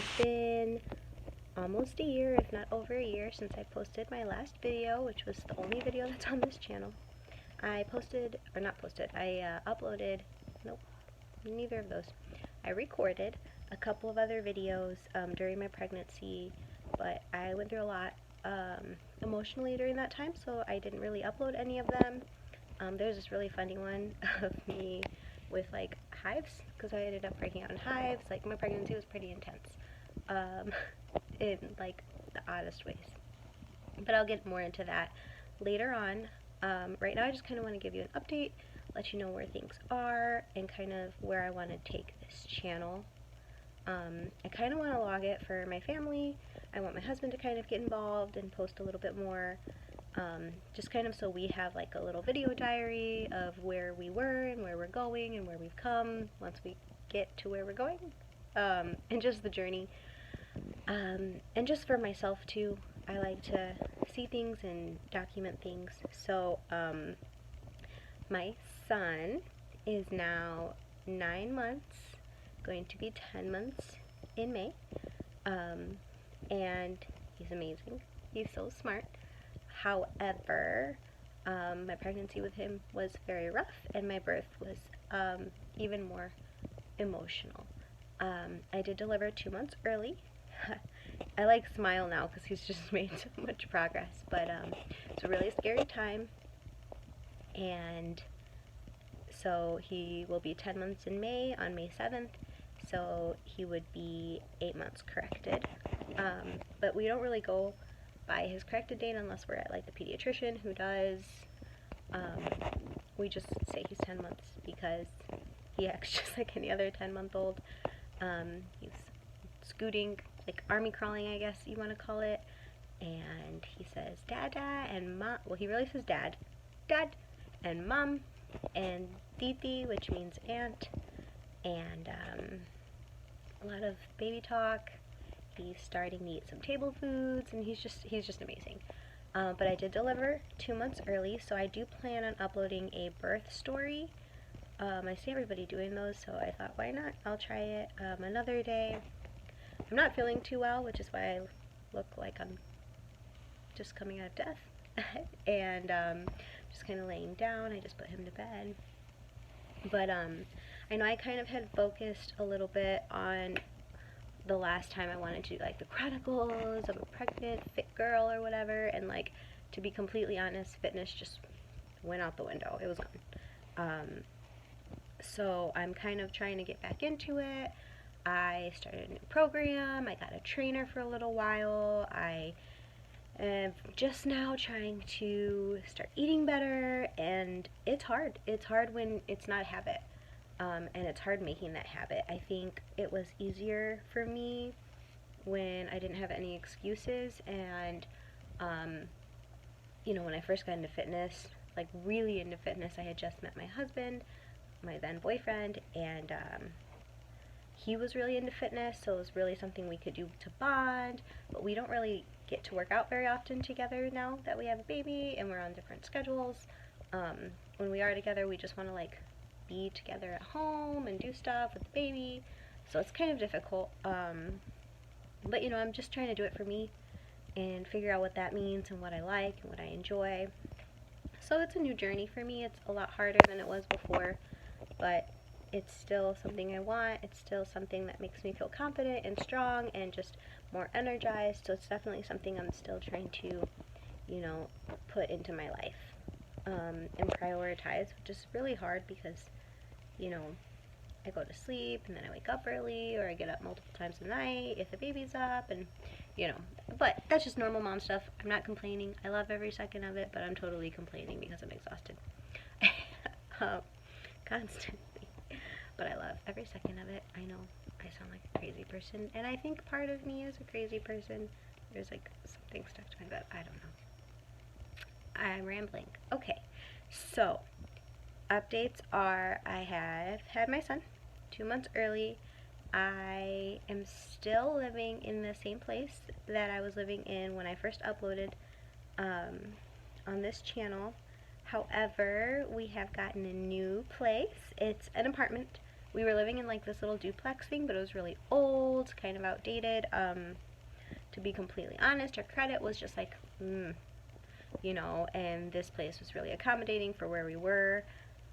has been almost a year, if not over a year, since I posted my last video, which was the only video that's on this channel. I uploaded, nope, neither of those. I recorded a couple of other videos during my pregnancy, but I went through a lot emotionally during that time, so I didn't really upload any of them. There's this really funny one of me with like hives, because I ended up breaking out in hives. Like, my pregnancy was pretty intense in like the oddest ways, but I'll get more into that later on. Right now I just kind of want to give you an update, let you know where things are, and kind of where I want to take this channel. I kind of want to log it for my family. I want my husband to kind of get involved and post a little bit more, just kind of so we have like a little video diary of where we were and where we're going and where we've come once we get to where we're going, and just the journey. And just for myself too, I like to see things and document things. So my son is now 9 months, going to be 10 months in May, and he's amazing. He's so smart. However, my pregnancy with him was very rough, and my birth was even more emotional. I did deliver 2 months early. I like smile now because he's just made so much progress, but it's a really scary time, and so he will be 10 months in May, on May 7th, so he would be 8 months corrected, but we don't really go by his corrected date unless we're at like the pediatrician, who does. We just say he's 10 months because he acts just like any other 10-month-old. He's scooting, like army crawling, I guess you want to call it, and he says dada and mom. Well, he really says dad and mom and titi, which means aunt, and a lot of baby talk. He's starting to eat some table foods, and he's just amazing. But I did deliver 2 months early, so I do plan on uploading a birth story. I see everybody doing those, so I thought, why not? I'll try it another day. I'm not feeling too well, which is why I look like I'm just coming out of death. And just kind of laying down. I just put him to bed. But I know I kind of had focused a little bit on the last time I wanted to do like the chronicles of a pregnant fit girl or whatever, and like, to be completely honest, fitness just went out the window. It was gone. So I'm kind of trying to get back into it. I started a new program. I got a trainer for a little while. I am just now trying to start eating better, and it's hard. It's hard when it's not a habit, and it's hard making that habit. I think it was easier for me when I didn't have any excuses, and you know, when I first got into fitness, like really into fitness, I had just met my husband, my then boyfriend, and he was really into fitness, so it was really something we could do to bond, but we don't really get to work out very often together now that we have a baby and we're on different schedules. When we are together, we just want to like be together at home and do stuff with the baby, so it's kind of difficult, but you know, I'm just trying to do it for me and figure out what that means and what I like and what I enjoy. So it's a new journey for me. It's a lot harder than it was before, but it's still something I want. It's still something that makes me feel confident and strong and just more energized. So it's definitely something I'm still trying to, you know, put into my life, and prioritize, which is really hard because, you know, I go to sleep and then I wake up early, or I get up multiple times a night if the baby's up, and you know, but that's just normal mom stuff. I'm not complaining. I love every second of it, but I'm totally complaining because I'm exhausted. Constantly. But I love every second of it. I know I sound like a crazy person, and I think part of me is a crazy person. There's like something stuck to my gut. I don't know. I'm rambling. Okay, so updates are, I have had my son 2 months early. I am still living in the same place that I was living in when I first uploaded on this channel. However, we have gotten a new place. It's an apartment, we were living in like this little duplex thing, but it was really old, kind of outdated. To be completely honest, our credit was just like, you know, and this place was really accommodating for where we were.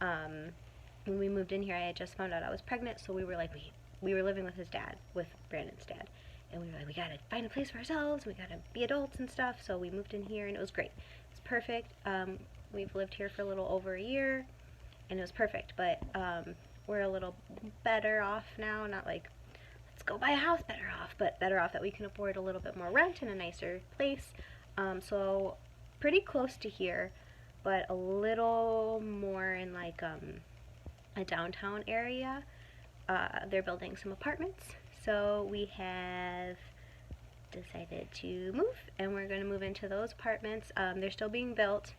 When we moved in here, I had just found out I was pregnant, so we were like, we were living with his dad, with Brandon's dad, and we were like, we gotta find a place for ourselves, we gotta be adults and stuff, so we moved in here, and it was great. It's perfect. We've lived here for a little over a year, and it was perfect, but we're a little better off now, not like, let's go buy a house better off, but better off that we can afford a little bit more rent in a nicer place. So pretty close to here, but a little more in like a downtown area. They're building some apartments, so we have decided to move, and we're going to move into those apartments. They're still being built,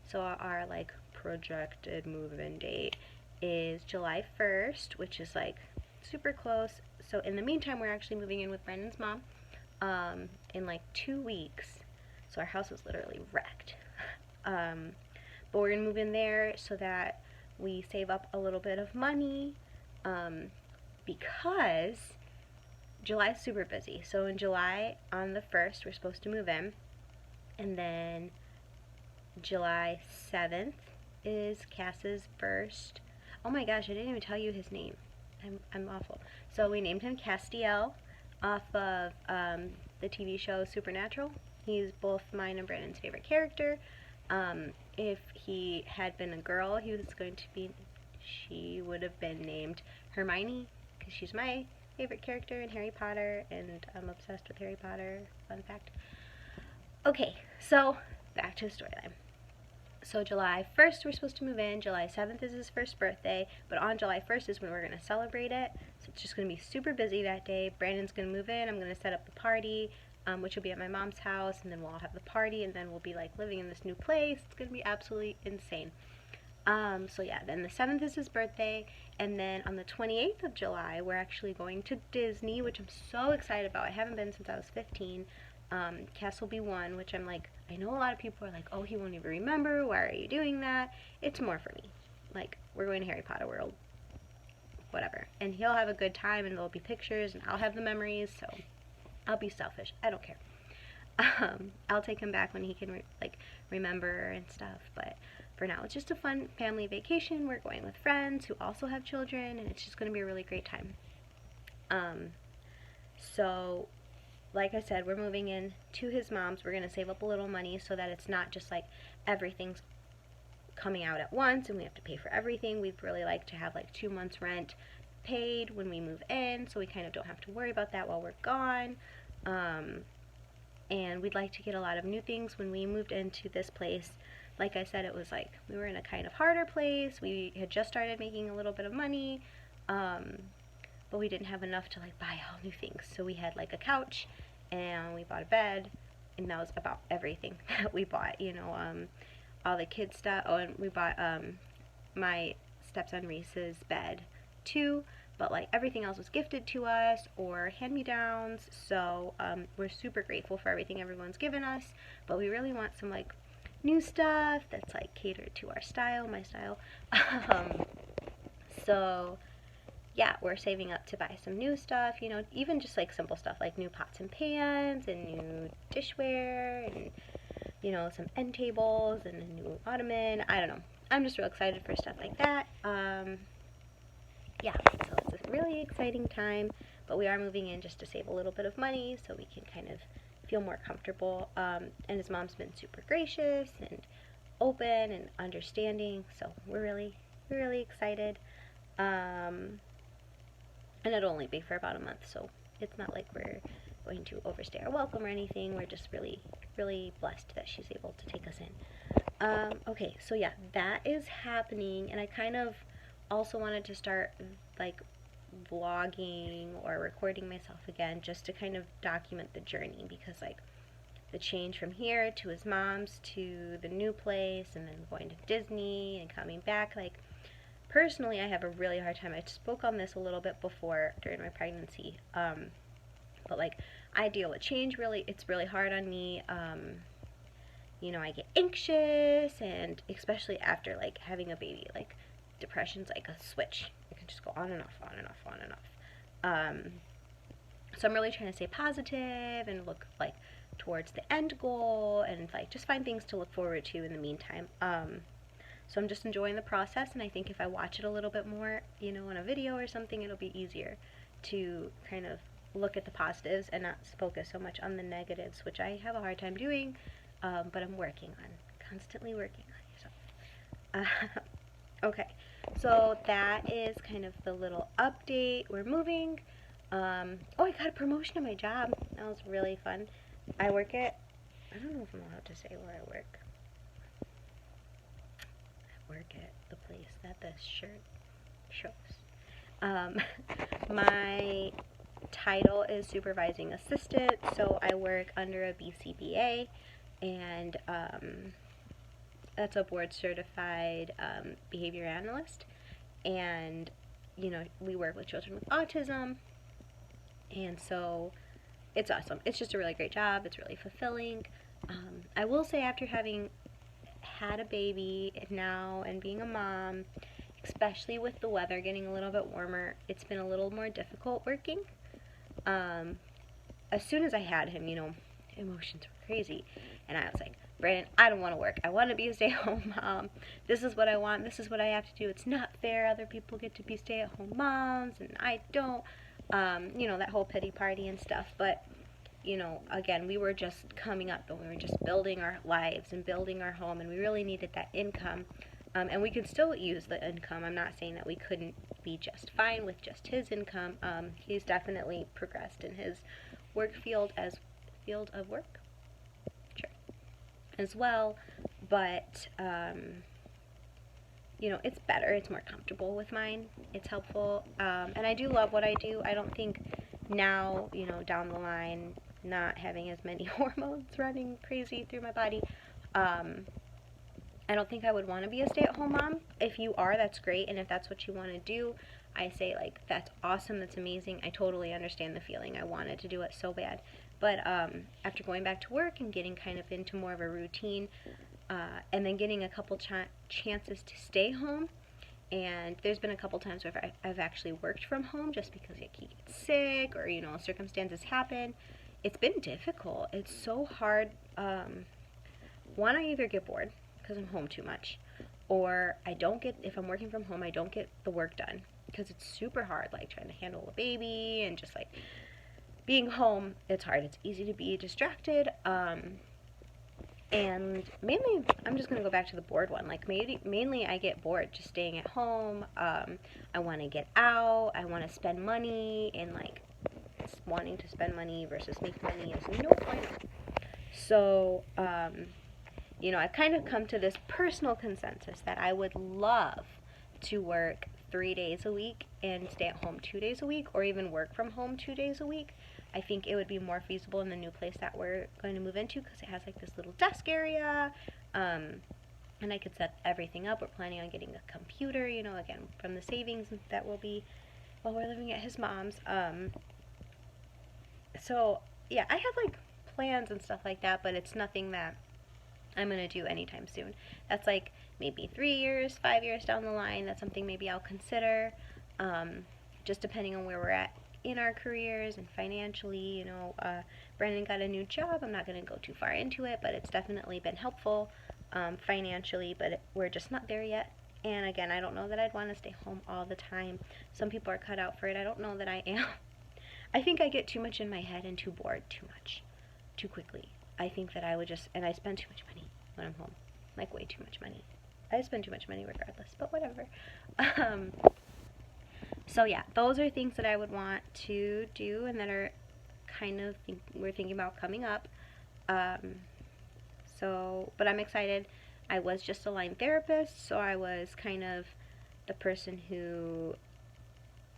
so our like projected move-in date is July 1st, which is like super close. So in the meantime, we're actually moving in with Brandon's mom in like 2 weeks. So our house was literally wrecked. But we're gonna move in there so that we save up a little bit of money, because July is super busy. So in July, on the 1st, we're supposed to move in, and then July 7th is Cass's first. Oh my gosh, I didn't even tell you his name. I'm awful. So we named him Castiel off of the TV show Supernatural. He's both mine and Brandon's favorite character. If he had been a girl, she would have been named Hermione, because she's my favorite character in Harry Potter, and I'm obsessed with Harry Potter. Fun fact. Okay, so back to the storyline. So July 1st we're supposed to move in, July 7th is his first birthday, but on July 1st is when we're going to celebrate it, so it's just going to be super busy that day. Brandon's going to move in, I'm going to set up the party, which will be at my mom's house, and then we'll all have the party, and then we'll be like living in this new place. It's going to be absolutely insane. So yeah, then the 7th is his birthday, and then on the 28th of July, we're actually going to Disney, which I'm so excited about. I haven't been since I was 15. Cass will be 1, which I'm like, I know a lot of people are like, oh, he won't even remember, why are you doing that? It's more for me. Like, we're going to Harry Potter World, whatever. And he'll have a good time, and there'll be pictures, and I'll have the memories, so I'll be selfish. I don't care. I'll take him back when he can, remember and stuff, but for now, it's just a fun family vacation. We're going with friends who also have children, and it's just going to be a really great time. So like I said, we're moving in to his mom's. We're going to save up a little money so that it's not just like everything's coming out at once and we have to pay for everything. We'd really like to have like 2 months rent paid when we move in, so we kind of don't have to worry about that while we're gone. And we'd like to get a lot of new things. When we moved into this place, like I said, it was like we were in a kind of harder place. We had just started making a little bit of money, but we didn't have enough to like buy all new things. So we had like a couch, and we bought a bed, and that was about everything that we bought, you know, all the kids stuff. Oh, and we bought my stepson Reese's bed too, but like everything else was gifted to us or hand-me-downs. So we're super grateful for everything everyone's given us, but we really want some like new stuff that's like catered to our style, my style. So yeah, we're saving up to buy some new stuff, you know, even just like simple stuff like new pots and pans and new dishware and, you know, some end tables and a new ottoman. I don't know. I'm just real excited for stuff like that. Yeah, so it's a really exciting time, but we are moving in just to save a little bit of money so we can kind of feel more comfortable. And his mom's been super gracious and open and understanding, so we're really excited. And it'll only be for about a month, so it's not like we're going to overstay our welcome or anything. We're just really blessed that she's able to take us in. Okay, so yeah, that is happening, and I kind of also wanted to start like vlogging or recording myself again just to kind of document the journey, because like the change from here to his mom's to the new place and then going to Disney and coming back, like personally, I have a really hard time. I spoke on this a little bit before during my pregnancy, but like I deal with change it's really hard on me. You know, I get anxious, and especially after like having a baby, like depression's like a switch. I can just go on and off, on and off, on and off. So I'm really trying to stay positive and look like towards the end goal, and like just find things to look forward to in the meantime. So I'm just enjoying the process, and I think if I watch it a little bit more, you know, in a video or something, it'll be easier to kind of look at the positives and not focus so much on the negatives, which I have a hard time doing, but I'm working on, constantly working on. So, okay, so that is kind of the little update. We're moving. Oh, I got a promotion at my job. That was really fun. I don't know if I'm allowed to say where I work. I work at the place that the shirt shows. My title is supervising assistant, so I work under a BCBA, and that's a board certified behavior analyst, and you know, we work with children with autism, and so it's awesome. It's just a really great job. It's really fulfilling. I will say, after having had a baby now and being a mom, especially with the weather getting a little bit warmer, it's been a little more difficult working. As soon as I had him, you know, emotions were crazy, and I was like, Brandon, I don't want to work. I want to be a stay-at-home mom. This is what I want. This is what I have to do. It's not fair. Other people get to be stay-at-home moms, and I don't. You know, that whole pity party and stuff. But, you know, again, we were just coming up, and we were just building our lives and building our home, and we really needed that income. And we could still use the income. I'm not saying that we couldn't be just fine with just his income. He's definitely progressed in his work field of work, sure, as well. But you know, it's better. It's more comfortable with mine. It's helpful, and I do love what I do. I don't think now, you know, down the line, not having as many hormones running crazy through my body, I don't think I would want to be a stay-at-home mom. If you are, that's great, and if that's what you want to do, I say, like, that's awesome, that's amazing. I totally understand the feeling. I wanted to do it so bad. But after going back to work and getting kind of into more of a routine, and then getting a couple chances to stay home, and there's been a couple times where I've actually worked from home just because you get sick or, you know, circumstances happen. It's been difficult. It's so hard. One, I either get bored because I'm home too much, or if I'm working from home, I don't get the work done because it's super hard, like trying to handle a baby and just like being home. It's hard. It's easy to be distracted. And mainly, I'm just going to go back to the bored one. Like, mainly I get bored just staying at home. I want to get out. I want to spend money, and like, wanting to spend money versus make money is no point. So, you know, I've kind of come to this personal consensus that I would love to work 3 days a week and stay at home 2 days a week, or even work from home 2 days a week. I think it would be more feasible in the new place that we're going to move into, because it has like this little desk area, and I could set everything up. We're planning on getting a computer, you know, again, from the savings that will be while we're living at his mom's. So, yeah, I have like plans and stuff like that, but it's nothing that I'm going to do anytime soon. That's like maybe 3 years, 5 years down the line. That's something maybe I'll consider, just depending on where we're at in our careers and financially. You know, Brandon got a new job. I'm not going to go too far into it, but it's definitely been helpful financially, but we're just not there yet. And again, I don't know that I'd want to stay home all the time. Some people are cut out for it. I don't know that I am. I think I get too much in my head and too bored too quickly. I think that I would and I spend too much money when I'm home. Like, way too much money. I spend too much money regardless, but whatever. So yeah, those are things that I would want to do, and that are kind of we're thinking about coming up. But I'm excited. I was just a line therapist, so I was kind of the person who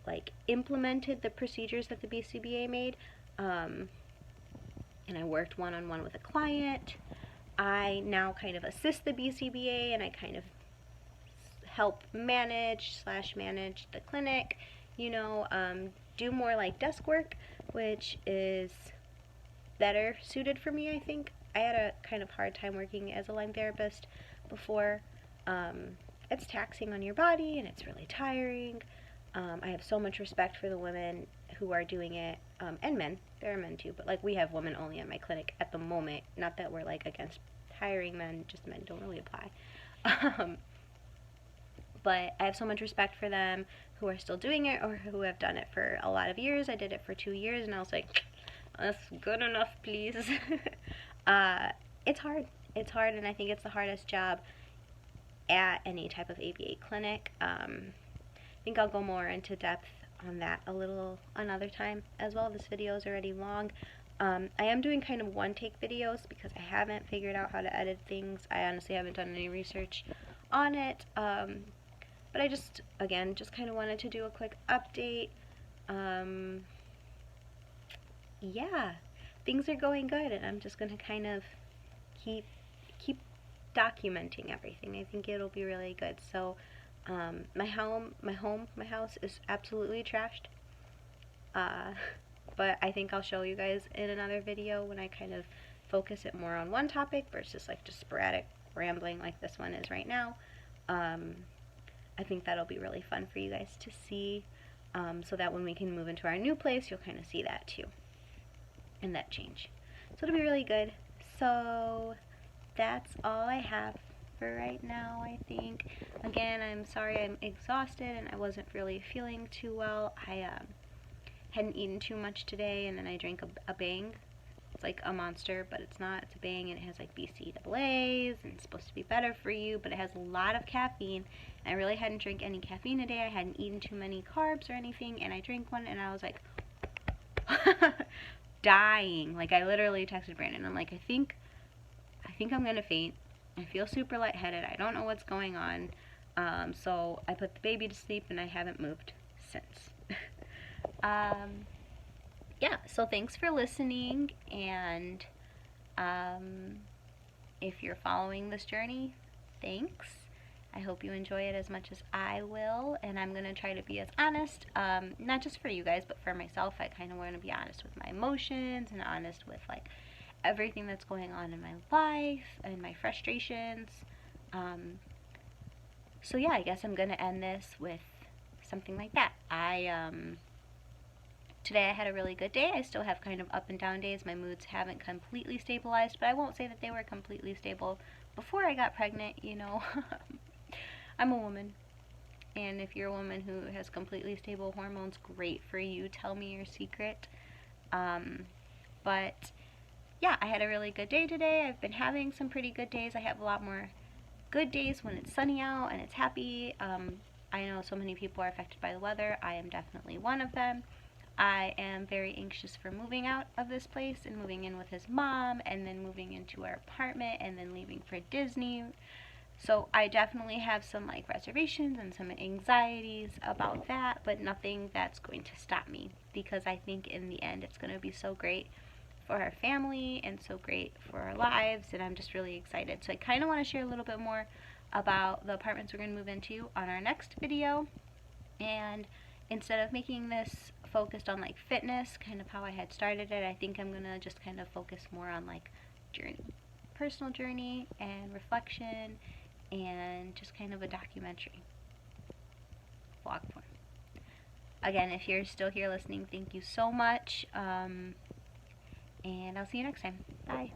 like implemented the procedures that the BCBA made, and I worked one-on-one with a client. I now kind of assist the BCBA, and I kind of help manage the clinic, you know, do more like desk work, which is better suited for me, I think. I had a kind of hard time working as a line therapist before. It's taxing on your body, and it's really tiring. I have so much respect for the women who are doing it, and men. There are men too, but like we have women only at my clinic at the moment. Not that we're like against hiring men, just men don't really apply. Um, but I have so much respect for them who are still doing it or who have done it for a lot of years. I did it for 2 years and I was like, that's good enough, please. uh, it's hard. It's hard, and I think it's the hardest job at any type of ABA clinic. I think I'll go more into depth on that a little another time as well. This video is already long. I am doing kind of one-take videos because I haven't figured out how to edit things. I honestly haven't done any research on it. But I just, again, just kind of wanted to do a quick update. Yeah, things are going good, and I'm just going to kind of keep documenting everything. I think it'll be really good. So, my house is absolutely trashed. But I think I'll show you guys in another video when I kind of focus it more on one topic versus like just sporadic rambling like this one is right now. I think that'll be really fun for you guys to see, so that when we can move into our new place, you'll kind of see that too, and that change. So it'll be really good. So that's all I have for right now, I think. Again, I'm sorry I'm exhausted and I wasn't really feeling too well. I hadn't eaten too much today, and then I drank a Bang. It's like a Monster, but it's not. It's a Bang, and it has like BCAAs, and it's supposed to be better for you, but it has a lot of caffeine. And I really hadn't drank any caffeine today. I hadn't eaten too many carbs or anything, and I drank one, and I was like dying. Like, I literally texted Brandon. I'm like, I think I'm gonna faint. I feel super lightheaded. I don't know what's going on. So I put the baby to sleep, and I haven't moved since. Yeah, so thanks for listening, and if you're following this journey, thanks. I hope you enjoy it as much as I will, and I'm going to try to be as honest, not just for you guys, but for myself. I kind of want to be honest with my emotions and honest with like everything that's going on in my life and my frustrations. So yeah, I guess I'm going to end this with something like that. Today I had a really good day. I still have kind of up and down days. My moods haven't completely stabilized, but I won't say that they were completely stable before I got pregnant, you know. I'm a woman, and if you're a woman who has completely stable hormones, great for you. Tell me your secret. But yeah, I had a really good day today. I've been having some pretty good days. I have a lot more good days when it's sunny out and it's happy. I know so many people are affected by the weather. I am definitely one of them. I am very anxious for moving out of this place and moving in with his mom, and then moving into our apartment, and then leaving for Disney. So I definitely have some like reservations and some anxieties about that, but nothing that's going to stop me, because I think in the end it's going to be so great for our family and so great for our lives, and I'm just really excited. So I kind of want to share a little bit more about the apartments we're going to move into on our next video, and instead of making this focused on like fitness, kind of how I had started it, I think I'm going to just kind of focus more on like journey, personal journey and reflection, and just kind of a documentary vlog form. Again, if you're still here listening, thank you so much, and I'll see you next time. Bye.